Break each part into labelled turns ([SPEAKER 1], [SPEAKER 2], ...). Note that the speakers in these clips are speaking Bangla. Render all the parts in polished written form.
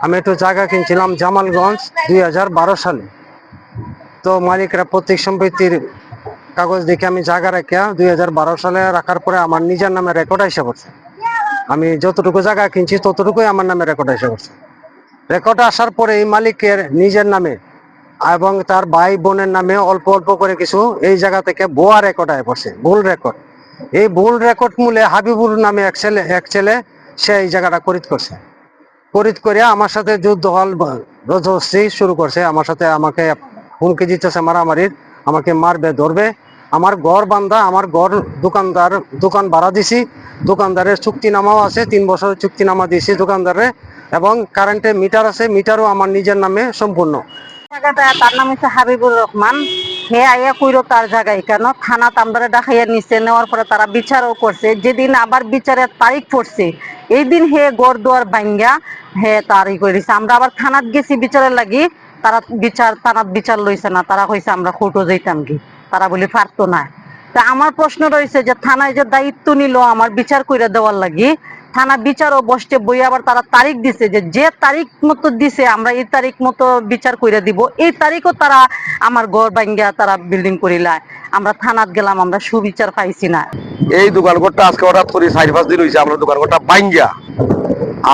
[SPEAKER 1] আমি একটু জায়গা কিনছিলাম জামালগঞ্জ 2012 সালে। তো মালিকরা প্রত্যেক সম্পত্তির কাগজ দেখে আমি জায়গা রাখা 2012 সালে রাখার পরে আমার নিজের নামে রেকর্ড এসে পড়ছে। আমি যতটুকু জায়গা কিনছি ততটুকুই আমার নামে রেকর্ড এসে পড়ছে। রেকর্ড আসার পরে এই মালিকের নিজের নামে এবং তার ভাই বোনের নামে অল্প অল্প করে কিছু এই জায়গা থেকে ভুয়া রেকর্ড আয় পড়ছে, ভুল রেকর্ড। এই ভুল রেকর্ড মূলে হাবিবুর নামে এক ছেলে সে এই জায়গাটা খরিদ করছে। খরিদ করে আমার সাথে যুদ্ধ হল রজস্বী শুরু করছে, আমার সাথে আমাকে হুমকি দিতেছে মারামারির, আমাকে মারবে ধরবে। আমার ঘর বান্ধা, আমার ঘর দোকান ভাড়া দিছি, দোকানদারের চুক্তিনামাও আছে, 3 বছরের চুক্তিনামা দিয়েছি দোকানদারে, এবং কারেন্টের মিটার আছে, মিটারও আমার নিজের নামে সম্পূর্ণ।
[SPEAKER 2] জায়গাটা তার নাম হচ্ছে হাবিবুর রহমান। হে আইয়া কইরো তার জায়গায় কেন থানা তামদারে দেখাইয়া নিচ্ছে, নেওয়ার পরে তারা বিচারও করছে। যেদিন আবার বিচারের তারিখ পড়ছে এই দিন হে গড় দুয়ার ভাঙ্গা হে তারই করেছে। আমরা আবার থানাত গেছি বিচারের লাগি, তারা থানাত বিচার লইছে না, তারা কইছে আমরা কোর্টও যাইতাম কি, তারা বলি পারতো না। তা আমার প্রশ্ন রয়েছে যে থানায় যে দায়িত্ব নিল আমার বিচার কইরা দেওয়ার লাগি, থানা বিচারও বসতে বই আবার তারা তারিখ দিছে যে যে তারিখ মতো দিছে আমরা এই তারিখ মতো বিচার কইরা দিব, এই তারিখও তারা আমার ঘর ভাঙ্গা তারা বিল্ডিং করিলায়। আমরা থানাত গেলাম, আমরা সুবিচার পাইছি না।
[SPEAKER 3] এই দোকান ঘরটা আজকে হঠাৎ করে 4-5 দিন হয়েছে আমরা দোকান ঘরটা ভাঙ্গা,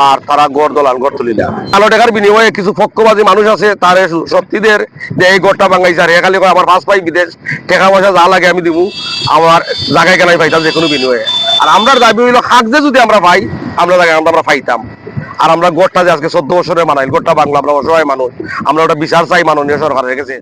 [SPEAKER 3] আর তারা গড় দলাল গড় তুলিলা আলো টাকার বিনিময়ে কিছু পক্ষবাদী মানুষ আছে তার শক্তিদের এই গড়টা ভাঙাইছে। আর এখানে আমার পাঁচ পাই বিদেশ টাকা পয়সা যা লাগে আমি দিব, আমার জায়গায় কেনাই পাইতাম যে কোনো বিনিময়ে। আর আমরা দাবি হইলো হাক যে যদি আমরা পাই আমরা জায়গায় আমরা পাইতাম। আর আমরা গড়টা যে আজকে 14 বছরে মানাইল গড়টা বাংলা, আমরা অসহায় মানুষ, আমরা ওটা বিচার চাই মাননীয় সরকারের কাছে।